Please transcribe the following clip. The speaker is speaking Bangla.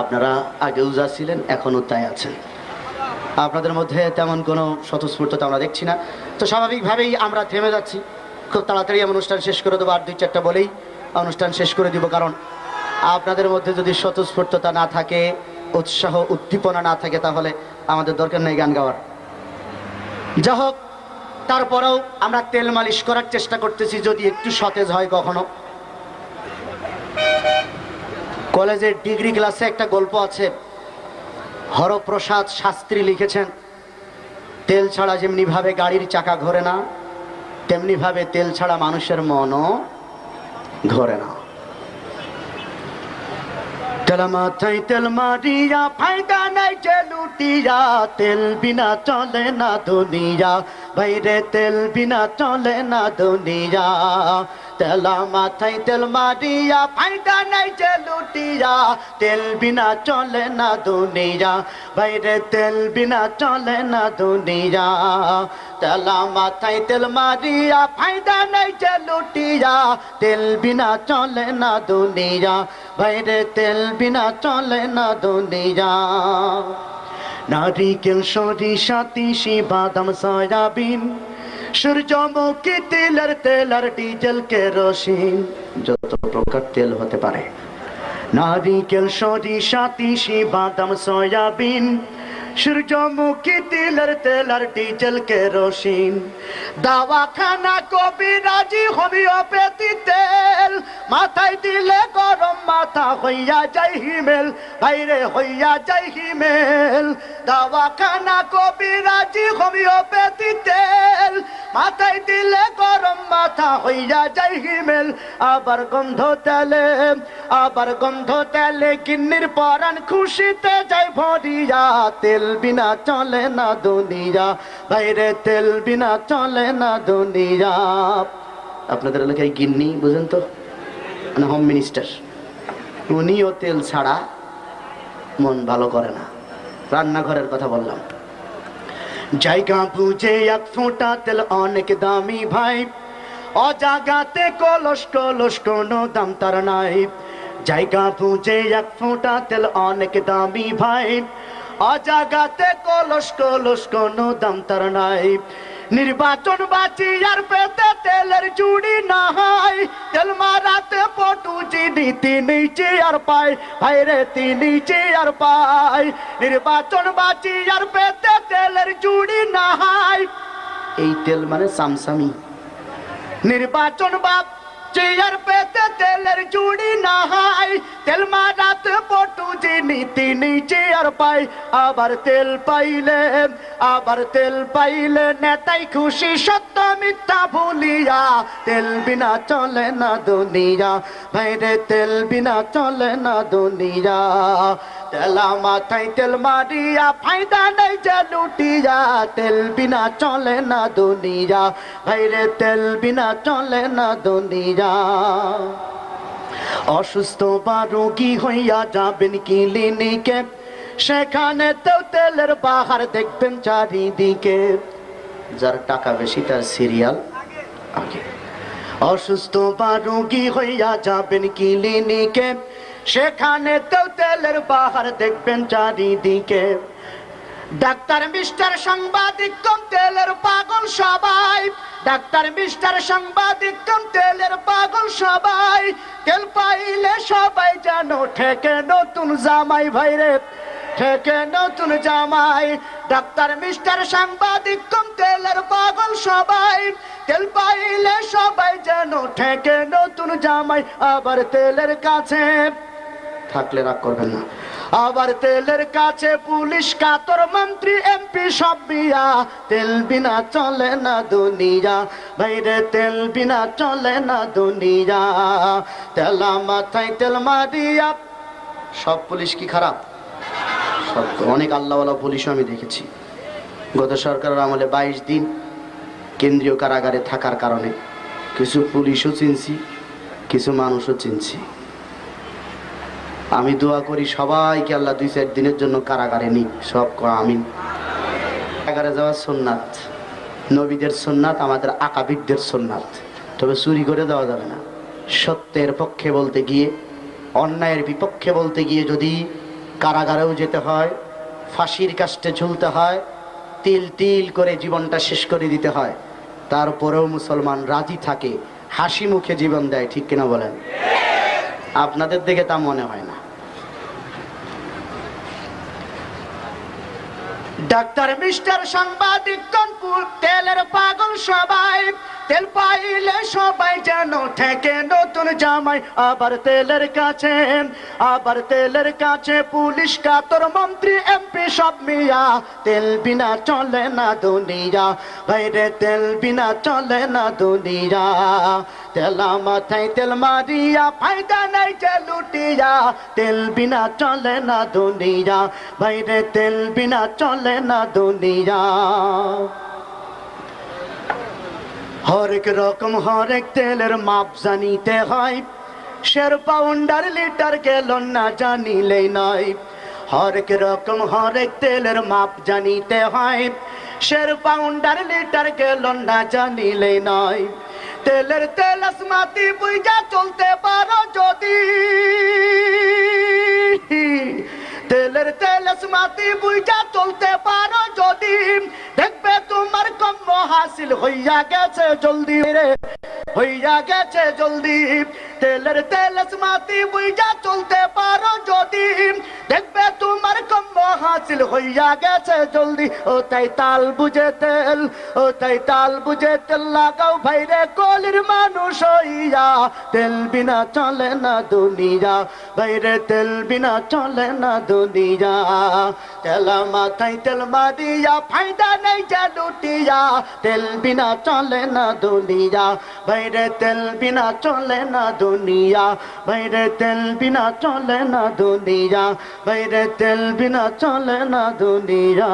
আপনারা আগেও যা ছিলেন এখনো তাই আছেন। আপনাদের মধ্যে তেমন কোনো স্বতঃস্ফূর্ততা আমরা দেখছি না। তো স্বাভাবিকভাবেই আমরা থেমে যাচ্ছি। খুব তাড়াতাড়ি আমি অনুষ্ঠান শেষ করে দেবো, আর দুই চারটা বলেই অনুষ্ঠান শেষ করে দিব। কারণ আপনাদের মধ্যে যদি স্বতঃস্ফূর্ততা না থাকে, উৎসাহ উদ্দীপনা না থাকে, তাহলে আমাদের দরকার নেই গান গাওয়ার। যা হোক, তারপরেও আমরা তেল মালিশ করার চেষ্টা করতেছি, যদি একটু সতেজ হয় কখনো। কলেজের ডিগ্রি ক্লাসে একটা গল্প আছে, হরপ্রসাদ শাস্ত্রী লিখেছেন, তেল ছাড়া যেমনি ভাবে গাড়ির চাকা ঘোরে না, তেমনি ভাবে তেল ছাড়া মানুষের মনও ঘোরে না। তেল মাথায় তেল মারিয়া ফায়দা নাই যে লুটিয়া, তেল বিনা চলে না দুনিয়া, বাইরে তেল বিনা চলে না দুনিয়া। তেল মাথায় তেল মারিয়া ফায়দা নাই যে লুটিয়া, তেল বিনা চলে না দুনিয়া, বাইরে তেল বিনা চলে না দুনিয়া। তেল মাথায় তেল মারিয়া ফায়দা নাই যে লুটিয়া, তেল বিনা চলে না দুনিয়া, বাইরে তেল বিনা চলে না দুনিয়া। নারিকেল সরিষা তিসি বাদাম সয়াবিন, সূর্যমুখী তেলের তেল আর ডিজেল কেরোসিন, যত প্রকার তেল হতে পারে। নারিকেল সরিষা তিসি বাদাম সয়াবিন, সূর্যমুখী তেলের তেল আর ডিজেল কেরোসিন। দাওয়াখানা কবিরাজি হোমিওপ্যাথি তেল, মাথায় দিলে গরম মাথা হইয়া যায় হিমেল, বাইরে হইয়া যায় হিমেল। দাওয়াখানা কবিরাজি হোমিওপ্যাথি তেল, মাথায় দিলে গরম মাথা হইয়া যায় হিমেল। আবার গন্ধ তেলে, আবার গন্ধ তেলে কিন্নির পরাণ খুশিতে যায় ভরিয়া, তেল বিনা চলে না দুনিয়া, বাইরে তেল বিনা চলে না দুনিয়া। আপনাদের এলাকায় গিন্নি বুঝেন তো, মানে হোম মিনিস্টার, উনিও তেল ছাড়া মন ভালো করে না। রান্নাঘরের কথা বললাম। জায়গা বুঝে এক ফোঁটা তেল অনেক দামি ভাই, অজাগাতে কলস কলস কোনো দাম তার নাই। জায়গা বুঝে এক ফোঁটা তেল অনেক দামি ভাই, অজাগাতে কলস কলস কোনো দাম তার নাই। নির্বাচন বাঁচি আর পেতে তেলের চুড়ি না হয়, তেল মারাতে পটু চিনি তিনি চেয়ার পায়, ভাইরে তিনি চেয়ার পায়। নির্বাচন বাঁচি আর পেতে তেলের চুড়ি না হয়, এই তেল মানে সামসামি। নির্বাচন বাপ চেয়ার পেতে তেলের চুড়ি না হয়, তেল মারাতে পটু চিনি তিনি চেয়ার পায়। আবার তেল পাইলে, আবার তেল পাইলে নেতাই খুশি সত্য মিথ্যা ভুলিয়া, তেল বিনা চলে না দুনিয়া, ভাইরে তেল বিনা চলে না দুনিয়া। তেলা মাথায় তেল মারিয়া ফায়দা নাই যে লুটিয়া, তেল বিনা চলে না দুনিয়া, ভাইরে তেল বিনা চলে না দুনিয়া। অসুস্থ বা রোগী হইয়া যাবেন ক্লিনিকে, সেখানে তো তেলের বাহার দেখবেন চারিদিকে। যার টাকা বেশি তার সিরিয়াল আগে। অসুস্থ বা রোগী হইয়া যাবেন ক্লিনিকে, সেখানে তো তেলের বাহার দেখবেন চারিদিকে। ডাক্তার মিস্টার সাংবাদিক কম তেলের পাগল সবাই, ডাক্তার মিস্টার সাংবাদিক কম তেলের পাগল সবাই। তেল পাইলে সবাই যেন ঠেকে নতুন জামাই, ভাইরে ঠেকে নতুন জামাই। ডাক্তার মিস্টার সাংবাদিক কম তেলের পাগল সবাই, তেল পাইলে সবাই যেন ঠেকে নতুন জামাই। আবার তেলের কাছে থাকলে রাগ করবেন না, আবার তেলের কাছে পুলিশ কাতর মন্ত্রী এমপি সব বিয়া, তেল বিনা চলে না দুনিয়া, ভাইরে তেল বিনা চলে না দুনিয়া। তেলা মাথায় তেল মারিয়া, সব পুলিশ কি খারাপ? সব অনেক আল্লাহওয়ালা পুলিশও আমি দেখেছি। গত সরকারের আমলে 22 দিন কেন্দ্রীয় কারাগারে থাকার কারণে কিছু পুলিশও চিনছি, কিছু মানুষও চিনছি। আমি দোয়া করি সবাইকে আল্লাহ 2-4 দিনের জন্য কারাগারে নিক, সব আমিন। কারাগারে যাওয়া সুন্নাত, নবীদের সুন্নাত, আমাদের আকাবিরদের সুন্নাত। তবে চুরি করে দেওয়া যাবে না। সত্যের পক্ষে বলতে গিয়ে, অন্যায়ের বিপক্ষে বলতে গিয়ে যদি কারাগারেও যেতে হয়, ফাঁসির কাস্টে ঝুলতে হয়, তিল তিল করে জীবনটা শেষ করে দিতে হয়। তারপরেও মুসলমান রাজি থাকে, হাসি মুখে জীবন দেয়। ঠিক কিনা বলেন? আপনাদের দিকে তা মনে হয় না। ডাক্তার, মিস্টার, সাংবাদিক, কনপুর, তেলের পাগল সবাই, তেল পাইলে সবাই যেন ঠেকে নতুন জামাই। আবার তেলের কাছে পুলিশ, কাতর, মন্ত্রী, এমপি সব মিয়া। তেল বিনা চলে না দুনিয়া, ভাইরে তেল বিনা চলে না দুনিয়া। তেলা মাথায় তেল মারিয়া, ফায়দা নাই যে লুটিয়া। তেল বিনা চলে না দুনিয়া, ভাইরে তেল বিনা চলে না দুনিয়া। হরেক রকম হরেক তেলের মাপ জানিতে হয়, শের, পাউন্ডার, লিটার, গ্যালন না জানিলেই নয়। হরেক রকম হরেক তেলের মাপ জানিতে হয়, শের, পাউন্ডার, লিটার, গ্যালন না জানিলেই নয়। তেলের তেল আসমাতি বুইজা চলতে পারো যদি, তেলের তেল আসমাতি বুইজা চলতে পারো যদি, দেখবে তোমার কম হাসিল হইয়া গেছে জলদি রে, হইয়া গেছে জলদি। তেলের তেল আসমাতি বুইজা চলতে পারো যদি, দেখবে তোমার কম হাসিল হইয়া গেছে জলদি। ও তাই তাল বুঝে তেল, ও তাই তাল বুঝে তেল লাগাও ভাইরে কলির মানুষ হইয়া। তেল বিনা চলে না দুনিয়া, ভাইরে তেল বিনা চলে না দুনিয়া। তেলা মাথায় তেল মারিয়া, ফায়দা নেই যে লুটিয়া। তেল বিনা চলে না দুনিয়া, ভাইরে তেল বিনা চলে না দুনিয়া। ভাইরে তেল বিনা চলে না দুনিয়া, ভাইরে তেল বিনা চলে না দুনিয়া।